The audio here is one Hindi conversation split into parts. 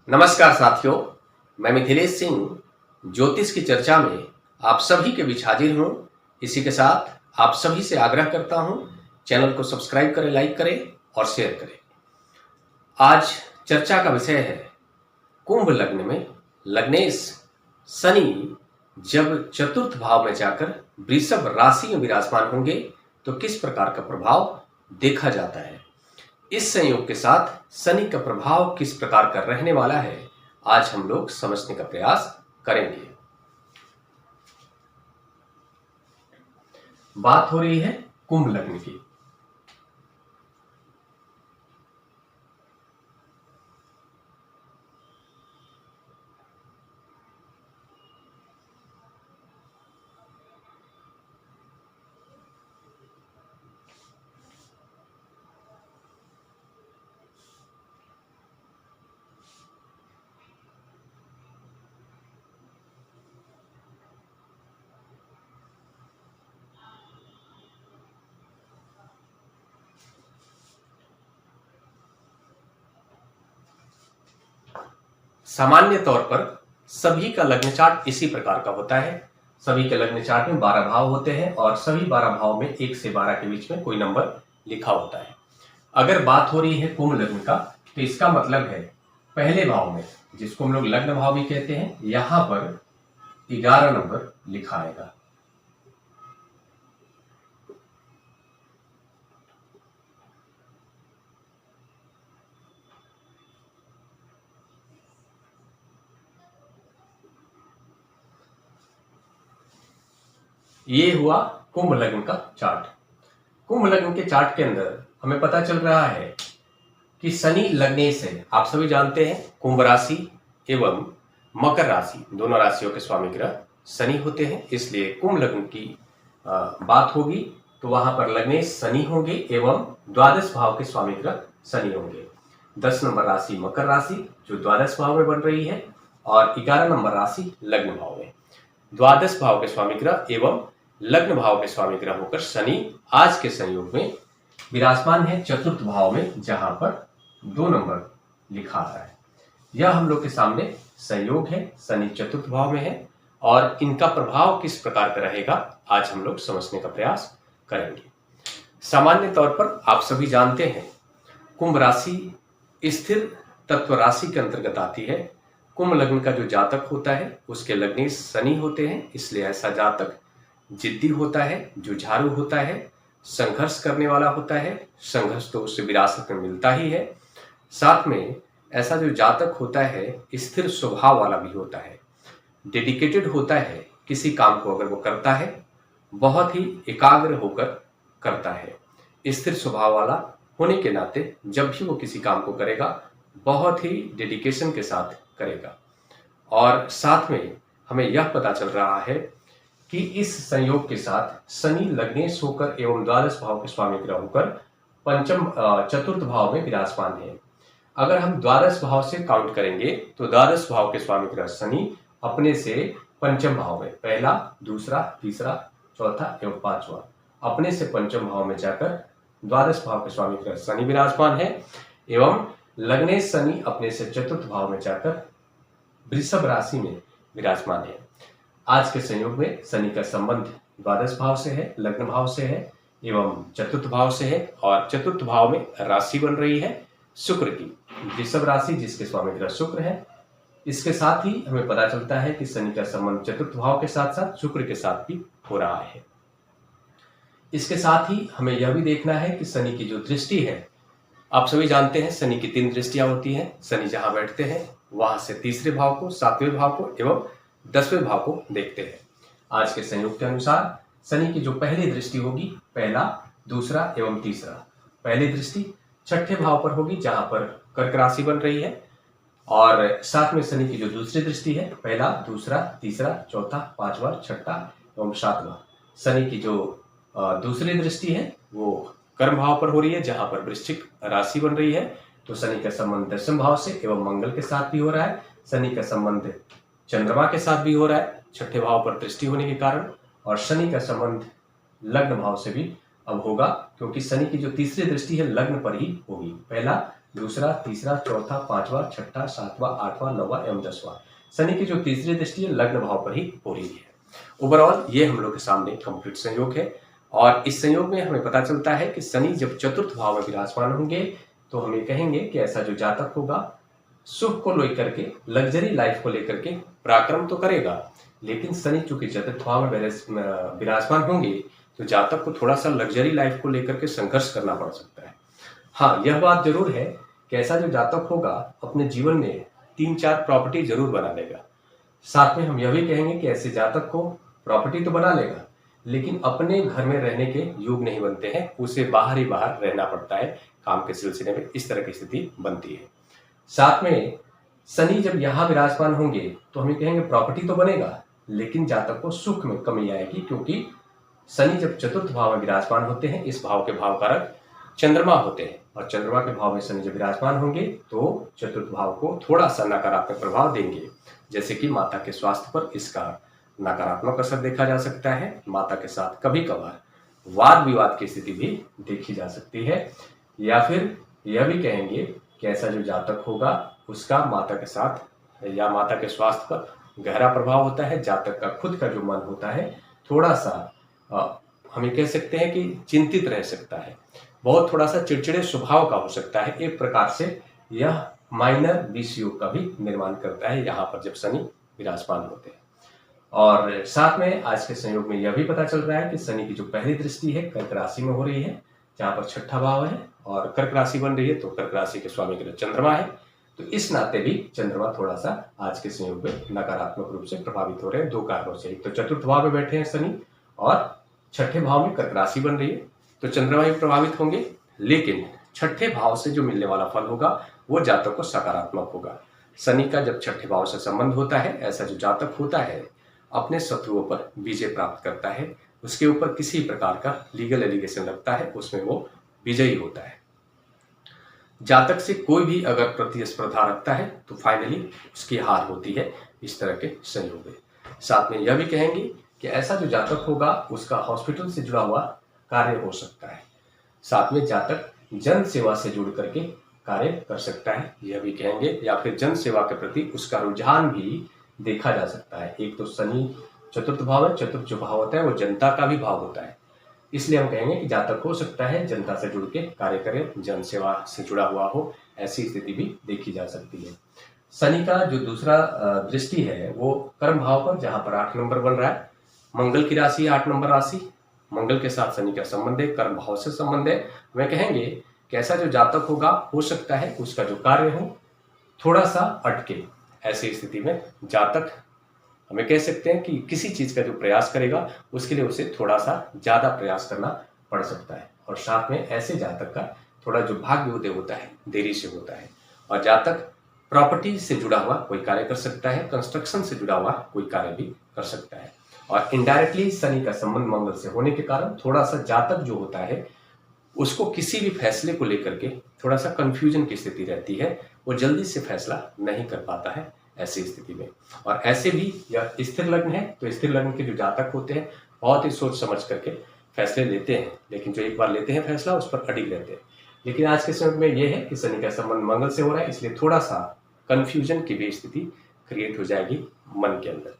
नमस्कार साथियों, मैं मिथिलेश सिंह ज्योतिष की चर्चा में आप सभी के बीच हाजिर हूँ। इसी के साथ आप सभी से आग्रह करता हूँ, चैनल को सब्सक्राइब करें, लाइक करें और शेयर करें। आज चर्चा का विषय है कुंभ लग्न में लग्नेश शनि जब चतुर्थ भाव में जाकर वृषभ राशि में विराजमान होंगे तो किस प्रकार का प्रभाव देखा जाता है। इस संयोग के साथ शनि का प्रभाव किस प्रकार का रहने वाला है, आज हम लोग समझने का प्रयास करेंगे। बात हो रही है कुंभ लग्न की। सामान्य तौर पर सभी का लग्न चार्ट इसी प्रकार का होता है। सभी के लग्न चार्ट में 12 भाव होते हैं और सभी 12 भाव में 1 से 12 के बीच में कोई नंबर लिखा होता है। अगर बात हो रही है कुंभ लग्न का, तो इसका मतलब है पहले भाव में, जिसको हम लोग लग्न भाव भी कहते हैं, यहां पर 11 नंबर लिखा आएगा। ये हुआ कुंभ लग्न का चार्ट। कुंभ लग्न के चार्ट के अंदर हमें पता चल रहा है कि शनि लग्नेश है। आप सभी जानते हैं कुंभ राशि एवं मकर राशि दोनों राशियों के स्वामी ग्रह शनि होते हैं, इसलिए कुंभ लग्न की बात होगी तो वहां पर लग्नेश शनि होंगे एवं द्वादश भाव के स्वामी ग्रह शनि होंगे। 10 नंबर राशि मकर राशि जो द्वादश भाव में बन रही है और 11 नंबर राशि लग्न भाव में। द्वादश भाव के स्वामी ग्रह एवं लग्न भाव के स्वामी ग्रह होकर शनि आज के संयोग में विराजमान है चतुर्थ भाव में, जहां पर 2 नंबर लिखा आ रहा है। यह हम लोग के सामने संयोग है, शनि चतुर्थ भाव में है और इनका प्रभाव किस प्रकार का रहेगा आज हम लोग समझने का प्रयास करेंगे। सामान्य तौर पर आप सभी जानते हैं कुंभ राशि स्थिर तत्व राशि के अंतर्गत आती है। कुंभ लग्न का जो जातक होता है उसके लग्नेश शनि होते हैं, इसलिए ऐसा जातक जिद्दी होता है, जुझारू होता है, संघर्ष करने वाला होता है। संघर्ष तो उससे विरासत में मिलता ही है। साथ में ऐसा जो जातक होता है स्थिर स्वभाव वाला भी होता है, डेडिकेटेड होता है। किसी काम को अगर वो करता है बहुत ही एकाग्र होकर करता है। स्थिर स्वभाव वाला होने के नाते जब भी वो किसी काम को करेगा बहुत ही डेडिकेशन के साथ करेगा। और साथ में हमें यह पता चल रहा है कि इस संयोग के साथ शनि लग्नेश होकर एवं द्वादश भाव के स्वामी ग्रह होकर चतुर्थ भाव में विराजमान है। अगर हम द्वादश भाव से काउंट करेंगे तो द्वादश भाव के स्वामी ग्रह शनि अपने से पंचम भाव में, पहला, दूसरा, तीसरा, चौथा एवं पांचवा, अपने से पंचम भाव में जाकर द्वादश भाव के स्वामी ग्रह शनि विराजमान है एवं लग्नेश शनि अपने से चतुर्थ भाव में जाकर वृषभ राशि में विराजमान है। आज के संयोग में शनि का संबंध द्वादश भाव से है, लग्न भाव से है एवं चतुर्थ भाव से है और चतुर्थ भाव में राशि बन रही है शुक्र की, वृषभ राशि जिसके स्वामी ग्रह शुक्र है। इसके साथ ही हमें पता चलता है कि शनि का संबंध चतुर्थ भाव के साथ साथ शुक्र के साथ भी हो रहा है। इसके साथ ही हमें यह भी देखना है कि शनि की जो दृष्टि है, आप सभी जानते हैं शनि की 3 दृष्टियां होती हैं। शनि जहां बैठते हैं वहां से तीसरे भाव को, 7वें भाव को एवं 10वें भाव को देखते हैं। आज के संयोग के अनुसार शनि की जो पहली दृष्टि होगी, पहला, दूसरा एवं तीसरा, पहली दृष्टि 6ठे भाव पर होगी जहां पर कर्क राशि बन रही है और साथ में शनि की जो दूसरी दृष्टि है, पहला, दूसरा, तीसरा, चौथा, पांचवा, छठा एवं 7वां, शनि की जो दूसरी दृष्टि है वो कर्म भाव पर हो रही है जहां पर वृश्चिक राशि बन रही है। तो शनि का संबंध 10वें भाव से एवं मंगल के साथ भी हो रहा है। शनि का संबंध चंद्रमा के साथ भी हो रहा है 6ठे भाव पर दृष्टि होने के कारण, और शनि का संबंध लग्न भाव से भी अब होगा क्योंकि शनि की जो तीसरी दृष्टि है लग्न पर ही होगी। पहला दूसरा, तीसरा, चौथा, पांचवा, छठा, सातवां, आठवां, नौवां एवं 10वां। शनि की जो तीसरी दृष्टि है लग्न भाव पर ही हो रही है। ओवरऑल ये हम लोग के सामने कंप्लीट संयोग है और इस संयोग में हमें पता चलता है कि शनि जब चतुर्थ भाव में विराजमान होंगे तो हमें कहेंगे कि ऐसा जो जातक होगा सुख को लेकर के, लग्जरी लाइफ को लेकर के पराक्रम तो करेगा, लेकिन शनि चूंकि चतुर्थ भाव में विराजमान होंगे तो जातक को थोड़ा सा लग्जरी लाइफ को लेकर के संघर्ष करना पड़ सकता है। हाँ, यह बात जरूर है कि ऐसा जो जातक होगा अपने जीवन में 3-4 प्रॉपर्टी जरूर बना लेगा। साथ में हम यह भी कहेंगे कि ऐसे जातक को प्रॉपर्टी तो बना लेगा, लेकिन अपने घर में रहने के योग नहीं बनते हैं, उसे बाहर ही बाहर रहना पड़ता है काम के सिलसिले में, इस तरह की स्थिति बनती है। साथ में शनि जब यहाँ विराजमान होंगे तो हमें कहेंगे प्रॉपर्टी तो बनेगा, लेकिन जातक को सुख में कमी आएगी, क्योंकि शनि जब चतुर्थ भाव में विराजमान होते हैं, इस भाव के भाव कारक चंद्रमा होते हैं और चंद्रमा के भाव में शनि जब विराजमान होंगे तो चतुर्थ भाव को थोड़ा सा नकारात्मक प्रभाव देंगे, जैसे कि माता के स्वास्थ्य पर इसका नकारात्मक असर देखा जा सकता है। माता के साथ कभी कभार वाद विवाद की स्थिति भी देखी जा सकती है, या फिर यह भी कहेंगे कि ऐसा जो जातक होगा उसका माता के साथ या माता के स्वास्थ्य पर गहरा प्रभाव होता है। जातक का खुद का जो मन होता है थोड़ा सा हमें कह सकते हैं कि चिंतित रह सकता है, बहुत थोड़ा सा चिड़चिड़े स्वभाव का हो सकता है। एक प्रकार से यह माइनर विषयोग का भी निर्माण करता है यहाँ पर जब शनि विराजमान होते हैं। और साथ में आज के संयोग में यह भी पता चल रहा है कि शनि की जो पहली दृष्टि है कर्क राशि में हो रही है, जहाँ पर छठा भाव है और कर्क राशि बन रही है, तो कर्क राशि के स्वामी के चंद्रमा है, तो इस नाते भी चंद्रमा थोड़ा सा आज के संयोग में नकारात्मक रूप से प्रभावित हो रहे हैं, दो कारणों से। एक तो चतुर्थ भाव में बैठे हैं शनि और छठे भाव में कर्क राशि बन रही है, तो चंद्रमा भी प्रभावित होंगे, लेकिन छठे भाव से जो मिलने वाला फल होगा वो जातक को सकारात्मक होगा। शनि का जब छठे भाव से संबंध होता है, ऐसा जो जातक होता है अपने शत्रुओं पर विजय प्राप्त करता है, उसके ऊपर किसी प्रकार का लीगल एलिगेशन लगता है, उसमें वो विजयी होता है। जातक से कोई भी अगर प्रतिस्पर्धा रखता है तो फाइनली उसकी हार होती है। इस तरह के संयोग है। साथ में यह भी कहेंगे कि ऐसा जो जातक होगा उसका हॉस्पिटल से जुड़ा हुआ कार्य हो सकता है। साथ में जातक जन सेवा से जुड़ करके कार्य कर सकता है, यह भी कहेंगे, या फिर जन सेवा के प्रति उसका रुझान भी देखा जा सकता है। एक तो शनि चतुर्थ भाव है, चतुर्थ जो भाव होता है वो जनता का भी भाव होता है, इसलिए हम कहेंगे कि जातक हो सकता है जनता से जुड़ के कार्य करे, जन सेवा से जुड़ा हुआ हो, ऐसी स्थिति भी देखी जा सकती है। शनि का जो दूसरा दृष्टि है वो कर्म भाव पर, जहां पर 8 नंबर बन रहा है, मंगल की राशि 8 नंबर राशि, मंगल के साथ शनि का संबंध है, कर्म भाव से संबंध है। मैं कहेंगे कि ऐसा जो जातक होगा हो सकता है उसका जो कार्य हो थोड़ा सा अटके। ऐसी स्थिति में जातक हमें कह सकते हैं कि किसी चीज का जो प्रयास करेगा उसके लिए उसे थोड़ा सा ज्यादा प्रयास करना पड़ सकता है, और साथ में ऐसे जातक का थोड़ा जो भाग्य उदय होता है देरी से होता है। और जातक प्रॉपर्टी से जुड़ा हुआ कोई कार्य कर सकता है, कंस्ट्रक्शन से जुड़ा हुआ कोई कार्य भी कर सकता है, और इनडायरेक्टली शनि का संबंध मंगल से होने के कारण थोड़ा सा जातक जो होता है उसको किसी भी फैसले को लेकर के थोड़ा सा कंफ्यूजन की स्थिति रहती है, वो जल्दी से फैसला नहीं कर पाता है ऐसी स्थिति में। और ऐसे भी यह स्थिर लग्न है, तो स्थिर लग्न के जो जातक होते हैं बहुत ही सोच समझ करके फैसले लेते हैं, लेकिन जो एक बार लेते हैं फैसला उस पर अडिग रहते हैं। लेकिन आज के समय में यह है कि शनि का संबंध मंगल से हो रहा है, इसलिए थोड़ा सा कंफ्यूजन की भी स्थिति क्रिएट हो जाएगी मन के अंदर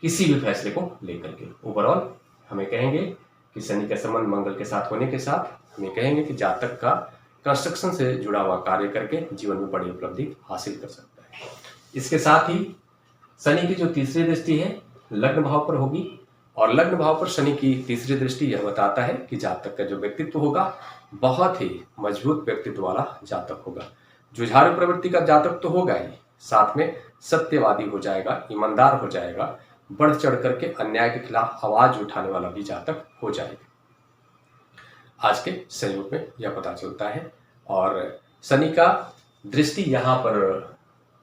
किसी भी फैसले को लेकर के। ओवरऑल हमें कहेंगे कि शनि का संबंध मंगल के साथ होने के साथ हमें कहेंगे कि जातक का कंस्ट्रक्शन से जुड़ा हुआ कार्य करके जीवन में बड़ी उपलब्धि हासिल कर सकता है। इसके साथ ही शनि की जो तीसरी दृष्टि है लग्न भाव पर होगी, और लग्न भाव पर शनि की तीसरी दृष्टि यह बताता है कि जातक का जो व्यक्तित्व होगा बहुत ही मजबूत व्यक्तित्व वाला जातक होगा। जुझारू प्रवृत्ति का जातक तो होगा ही, साथ में सत्यवादी हो जाएगा, ईमानदार हो जाएगा, बढ़ चढ़ करके अन्याय के खिलाफ आवाज उठाने वाला भी जातक हो जाएगा। आज के संयोग में यह पता चलता है। और शनि का दृष्टि यहाँ पर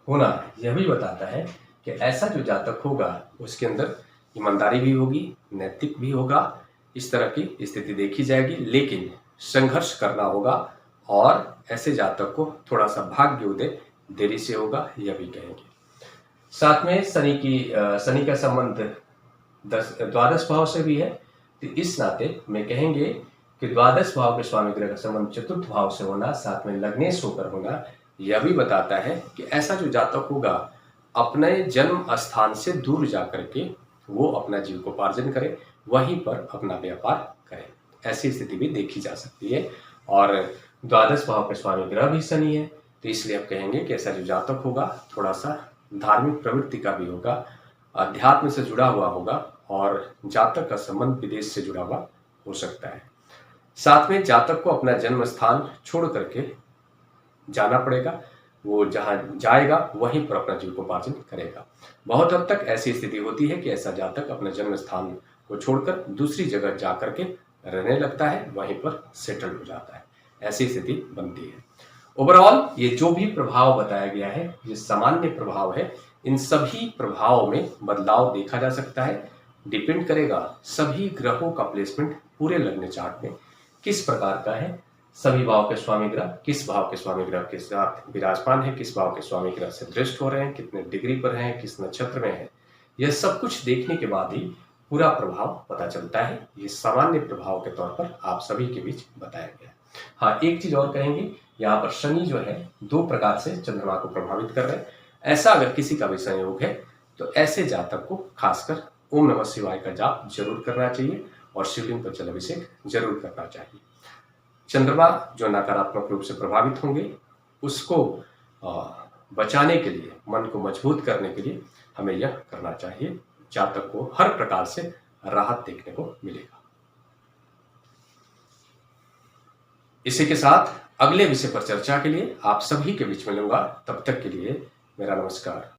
होना यह भी बताता है कि ऐसा जो जातक होगा उसके अंदर ईमानदारी भी होगी, नैतिक भी होगा, इस तरह की स्थिति देखी जाएगी, लेकिन संघर्ष करना होगा, और ऐसे जातक को थोड़ा सा भाग्य उदय देरी से होगा, यह भी कहेंगे। साथ में शनि का संबंध द्वादश भाव से भी है, तो इस नाते में कहेंगे कि द्वादश भाव के स्वामी ग्रह का संबंध चतुर्थ भाव से होना, साथ में लग्नेश होकर होना, यह भी बताता है कि ऐसा जो जातक होगा अपने जन्म स्थान से दूर जाकर के वो अपना जीविकोपार्जन करे, वहीं पर अपना व्यापार करे। ऐसी स्थिति भी देखी जा सकती है। और द्वादश भाव के स्वामी ग्रह भी शनि है, तो इसलिए आप कहेंगे कि ऐसा जो जातक होगा थोड़ा सा धार्मिक प्रवृत्ति का भी होगा, अध्यात्म से जुड़ा हुआ होगा, और जातक का संबंध विदेश से जुड़ा हुआ हो सकता है। साथ में जातक को अपना जन्म स्थान छोड़ करके जाना पड़ेगा, वो जहां जाएगा वहीं पर अपना जीविकोपार्जन करेगा। बहुत हद तक ऐसी स्थिति होती है कि ऐसा जातक अपने जन्म स्थान को छोड़कर दूसरी जगह जाकर के रहने लगता है, वहीं पर सेटल हो जाता है। ऐसी स्थिति बनती है। ओवरऑल ये जो भी प्रभाव बताया गया है ये सामान्य प्रभाव है। इन सभी प्रभावों में बदलाव देखा जा सकता है। डिपेंड करेगा सभी ग्रहों का प्लेसमेंट पूरे लग्न चार्ट में किस प्रकार का है, सभी भाव के स्वामी ग्रह किस भाव के स्वामी ग्रह के साथ विराजमान है, किस भाव के स्वामी ग्रह से दृष्ट हो रहे हैं, कितने डिग्री पर हैं, किस नक्षत्र में है, यह सब कुछ देखने के बाद ही पूरा प्रभाव पता चलता है। ये सामान्य प्रभाव के तौर पर आप सभी के बीच बताया गया। हाँ, एक चीज और कहेंगे, यहाँ पर शनि जो है 2 प्रकार से चंद्रमा को प्रभावित कर रहे हैं। ऐसा अगर किसी का भी संयोग है तो ऐसे जातक को खासकर ओम नमः शिवाय का जाप जरूर करना चाहिए और शिवलिंग पर जल अभिषेक जरूर करना चाहिए। चंद्रमा जो नकारात्मक रूप से प्रभावित होंगे उसको बचाने के लिए, मन को मजबूत करने के लिए हमें यह करना चाहिए। जातक को हर प्रकार से राहत देखने को मिलेगा। इसी के साथ अगले विषय पर चर्चा के लिए आप सभी के बीच में लूंगा। तब तक के लिए मेरा नमस्कार।